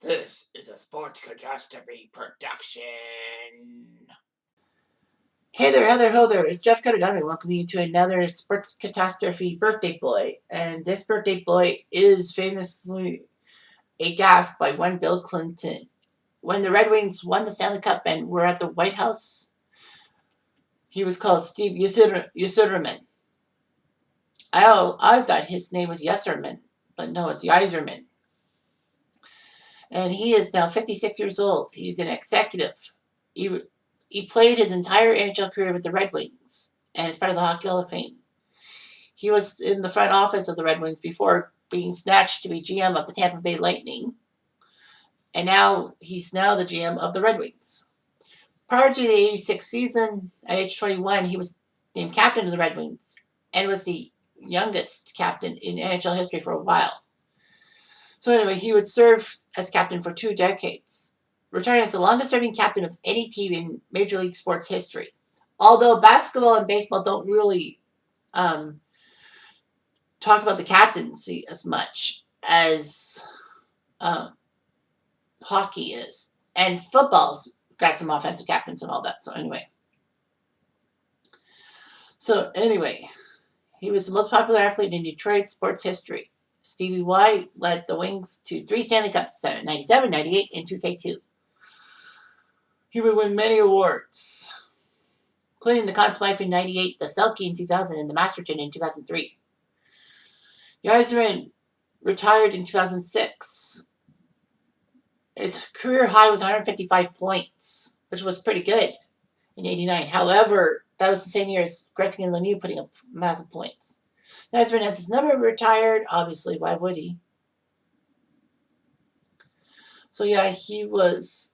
This is a sports catastrophe production. Hey there, Heather, ho there. It's Jeff Cudadami welcoming you to another sports catastrophe birthday boy. And this birthday boy is famously a gaffe by one Bill Clinton. When the Red Wings won the Stanley Cup and were at the White House, he was called Steve Yzerman. I thought his name was Yzerman, but no, it's Yzerman. And he is now 56 years old. He's an executive. He played his entire NHL career with the Red Wings and is part of the Hockey Hall of Fame. He was in the front office of the Red Wings before being snatched to be GM of the Tampa Bay Lightning, and now he's the GM of the Red Wings. Prior to the 86 season, at age 21, he was named captain of the Red Wings and was the youngest captain in NHL history for a while. So anyway, he would serve as captain for 2 decades, retiring as the longest-serving captain of any team in Major League sports history. Although basketball and baseball don't really talk about the captaincy as much as hockey is. And football's got some offensive captains and all that. So anyway, he was the most popular athlete in Detroit sports history. Stevie Y led the Wings to 3 Stanley Cups, 97, 98, and 2K2. He would win many awards, including the Conn Smythe in 98, the Selke in 2000, and the Masterton in 2003. Yzerman retired in 2006. His career high was 155 points, which was pretty good in 89. However, that was the same year as Gretzky and Lemieux putting up massive points. Yzerman has never retired. Obviously, why would he? So yeah, he was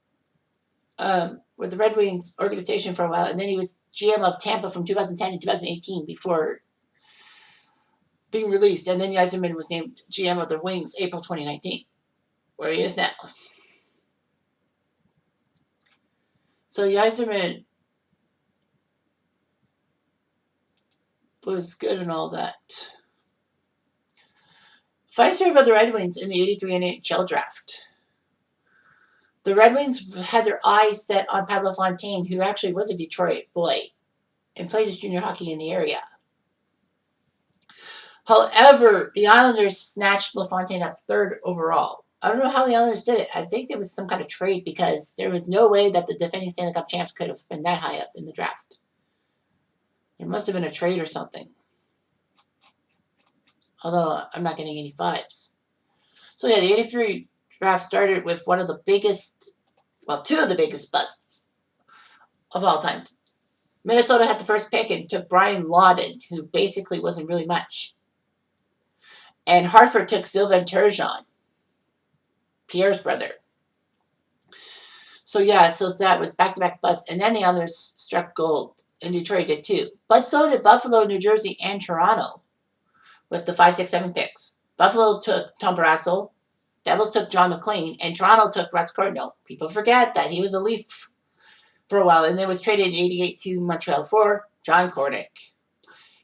with the Red Wings organization for a while, and then he was GM of Tampa from 2010 to 2018 before being released. And then Yzerman was named GM of the Wings April 2019, where he is now. So Yzerman was good and all that. Funny story about the Red Wings in the 83 NHL draft. The Red Wings had their eyes set on Pat LaFontaine, who actually was a Detroit boy and played his junior hockey in the area. However, the Islanders snatched LaFontaine up 3rd overall. I don't know how the Islanders did it. I think there was some kind of trade because there was no way that the defending Stanley Cup champs could have been that high up in the draft. There must have been a trade or something. Although I'm not getting any vibes. So yeah, the 83 draft started with one of the biggest, well, 2 of the biggest busts of all time. Minnesota had the first pick and took Brian Lawton, who basically wasn't really much. And Hartford took Sylvain Turgeon, Pierre's brother. So yeah, so that was back-to-back busts. And then the others struck gold, and Detroit did too. But so did Buffalo, New Jersey, and Toronto with the 5, 6, 7 picks. Buffalo took Tom Barrasso, Devils took John McClain, and Toronto took Russ Cardinal. People forget that he was a Leaf for a while, and then was traded in 88 to Montreal for John Kordic.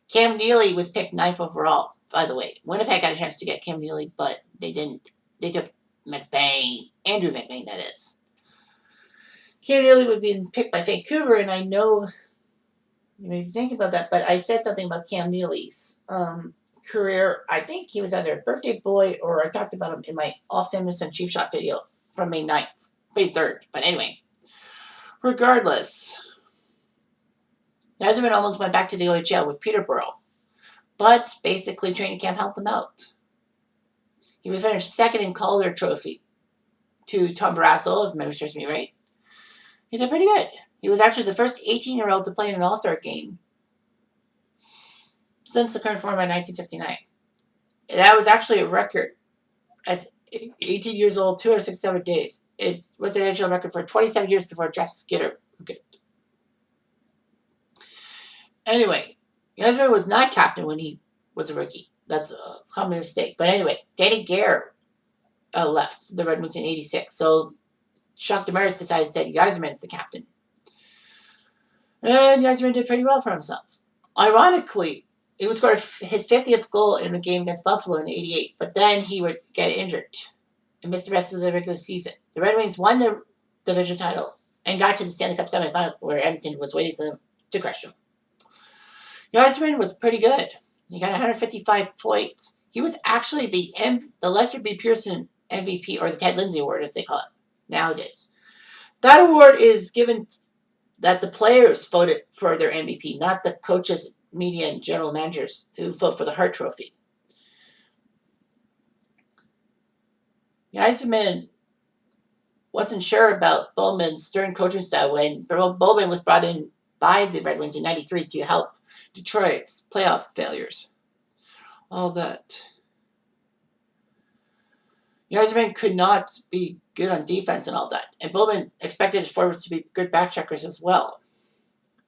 Cam Neely was picked 9th overall, by the way. Winnipeg got a chance to get Cam Neely, but they didn't. They took McBain, Andrew McBain, that is. Cam Neely would be picked by Vancouver, and I know you may think about that, but I said something about Cam Neely's career. I think he was either a birthday boy or I talked about him in my Off Samuelson cheap shot video from May 9th, May 3rd. But anyway, regardless, Yzerman almost went back to the OHL with Peterborough, but basically training camp helped him out. He would finish 2nd in Calder Trophy to Tom Barrasso, if memory serves me right. He did pretty good. He was actually the first 18-year-old to play in an All-Star game since the current format in 1959. That was actually a record at 18 years old, 267 days. It was an NHL record for 27 years before Jeff Skinner. Okay. Anyway, Yzerman was not captain when he was a rookie. That's a common mistake. But anyway, Danny Gare left the Red Wings in 86. So Jacques Demers decided to say Yzerman's the captain. And Yzerman did pretty well for himself. Ironically, he would score his 50th goal in a game against Buffalo in '88, but then he would get injured and missed the rest of the regular season. The Red Wings won the division title and got to the Stanley Cup semifinals, where Edmonton was waiting for them to crush them. Yzerman was pretty good. He got 155 points. He was actually the Lester B. Pearson MVP, or the Ted Lindsay Award, as they call it nowadays. That award is given that the players voted for their MVP, not the coaches, media, and general managers who vote for the Hart Trophy. Yzerman wasn't sure about Bowman's stern coaching style when Bowman was brought in by the Red Wings in '93 to help Detroit's playoff failures. All that. Yzerman could not be good on defense and all that, and Bowman expected his forwards to be good backcheckers as well.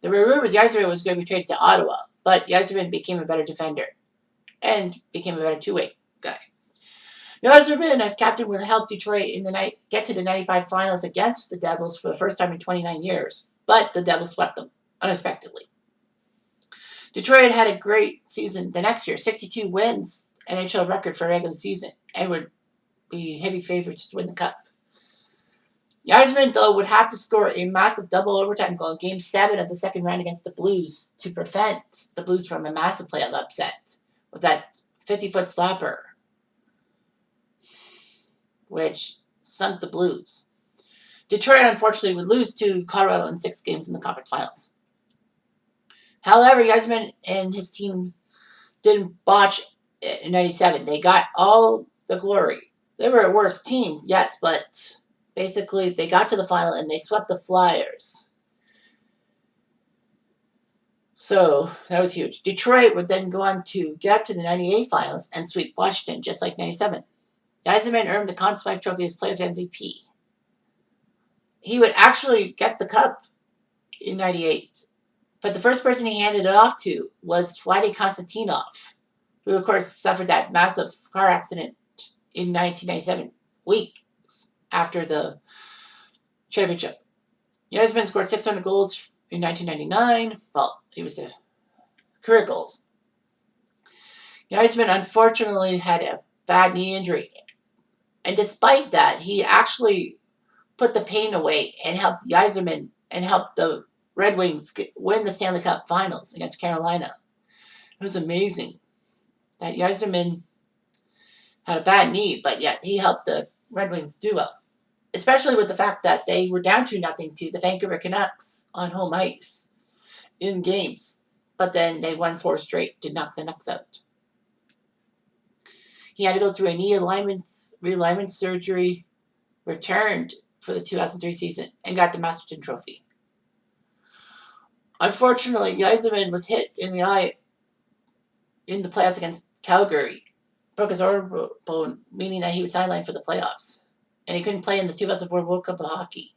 There were rumors Yzerman was going to be traded to Ottawa, but Yzerman became a better defender and became a better two-way guy. Yzerman, as captain, will help Detroit get to the '95 finals against the Devils for the first time in 29 years, but the Devils swept them unexpectedly. Detroit had a great season the next year, 62 wins, NHL record for a regular season, and would be heavy favorites to win the Cup. Yzerman, though, would have to score a massive double overtime goal in Game 7 of the second round against the Blues to prevent the Blues from a massive playoff upset with that 50-foot slapper, which sunk the Blues. Detroit, unfortunately, would lose to Colorado in 6 games in the conference finals. However, Yzerman and his team didn't botch in '97. They got all the glory. They were a worse team, yes, but basically they got to the final and they swept the Flyers. So that was huge. Detroit would then go on to get to the '98 finals and sweep Washington, just like '97. Yzerman earned the Conn Smythe Trophy as playoff MVP. He would actually get the cup in '98. But the first person he handed it off to was Vladdy Konstantinov, who, of course, suffered that massive car accident in 1997, weeks after the championship. Yzerman scored 600 goals in 1999. Well, he was the career goals. Yzerman, unfortunately, had a bad knee injury. And despite that, he actually put the pain away and helped Yzerman and helped the Red Wings win the Stanley Cup Finals against Carolina. It was amazing that Yzerman had a bad knee, but yet he helped the Red Wings do well. Especially with the fact that they were down 2-0 to the Vancouver Canucks on home ice in games. But then they won 4 straight to knock the Canucks out. He had to go through a knee realignment surgery, returned for the 2003 season, and got the Masterton Trophy. Unfortunately, Yzerman was hit in the eye in the playoffs against Calgary. Broke his orbital bone, meaning that he was sidelined for the playoffs. And he couldn't play in the 2004 World Cup of Hockey.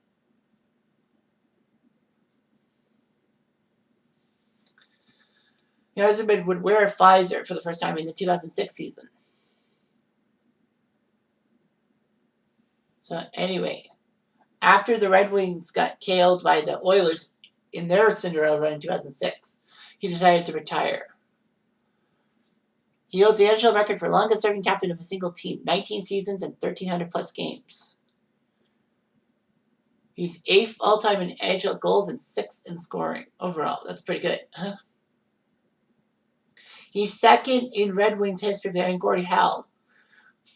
Yzerman would wear a visor for the first time in the 2006 season. So anyway, after the Red Wings got KO'd by the Oilers in their Cinderella run in 2006, he decided to retire. He holds the NHL record for longest serving captain of a single team, 19 seasons and 1,300 plus games. He's 8th all-time in NHL goals and 6th in scoring overall. That's pretty good, huh? He's 2nd in Red Wings history behind Gordie Howe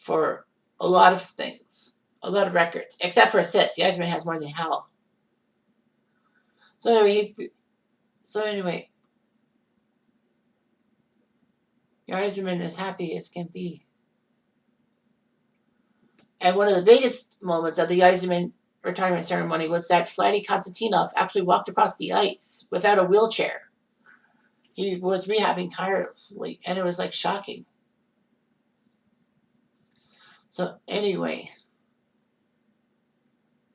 for a lot of things, a lot of records, except for assists. Yzerman has more than Howe. So anyway, Yzerman is happy as can be. And one of the biggest moments of the Yzerman retirement ceremony was that Vladdy Konstantinov actually walked across the ice without a wheelchair. He was rehabbing tirelessly, and it was like shocking. So anyway,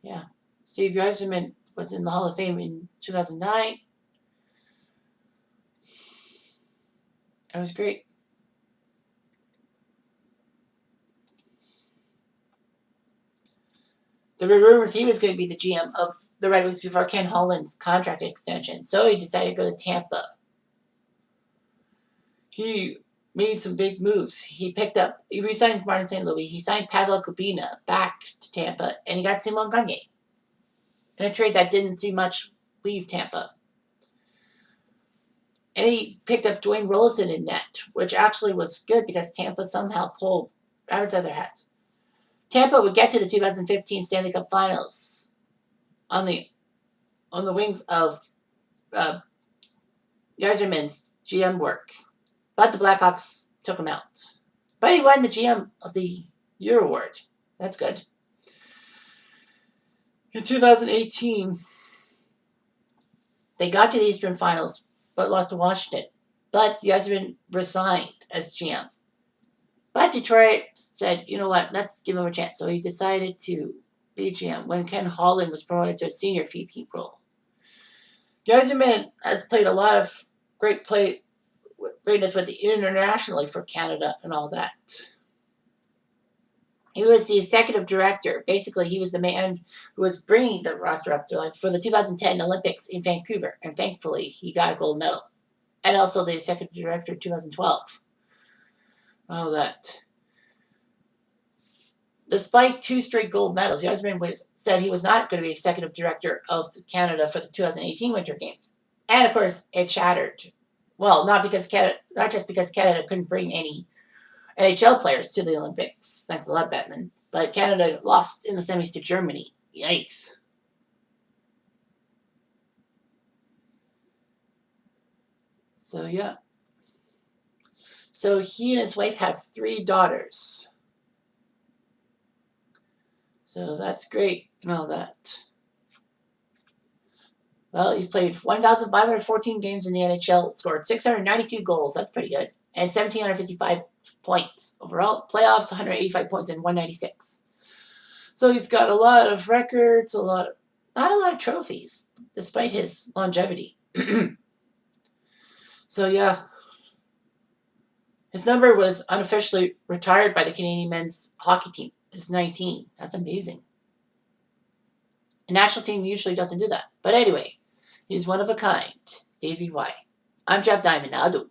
yeah, Steve Yzerman was in the Hall of Fame in 2009. It was great. There were rumors he was going to be the GM of the Red Wings before Ken Holland's contract extension, so he decided to go to Tampa. He made some big moves. He re-signed Martin St. Louis. He signed Pavel Kubina back to Tampa, and he got Simon Gagne in a trade that didn't see much leave Tampa. And he picked up Dwayne Rollison in net, which actually was good because Tampa somehow pulled rabbits out of their hats. Tampa would get to the 2015 Stanley Cup Finals on the wings of Yzerman's GM work, but the Blackhawks took him out. But he won the GM of the Year award. That's good. In 2018, they got to the Eastern Finals, but lost to Washington. But Yzerman resigned as GM. But Detroit said, you know what, let's give him a chance. So he decided to be GM when Ken Holland was promoted to a senior VP role. Yzerman has played a lot of greatness with internationally for Canada and all that. He was the executive director. Basically, he was the man who was bringing the roster up to for the 2010 Olympics in Vancouver. And thankfully, he got a gold medal. And also the executive director in 2012. All that. Despite 2 straight gold medals, Yzerman said he was not going to be executive director of Canada for the 2018 Winter Games. And of course, it shattered. Well, not just because Canada couldn't bring any NHL players to the Olympics. Thanks a lot, Batman. But Canada lost in the semis to Germany. Yikes. So, yeah. So, he and his wife have 3 daughters. So, that's great and all that. Well, he played 1,514 games in the NHL, scored 692 goals. That's pretty good. And 1,755 points. Overall, playoffs, 185 points and 196. So he's got a lot of records, not a lot of trophies, despite his longevity. So, yeah. His number was unofficially retired by the Canadian men's hockey team. It's 19. That's amazing. A national team usually doesn't do that. But anyway, he's one of a kind. Stevie Y. I'm Jeff Diamond. Ado.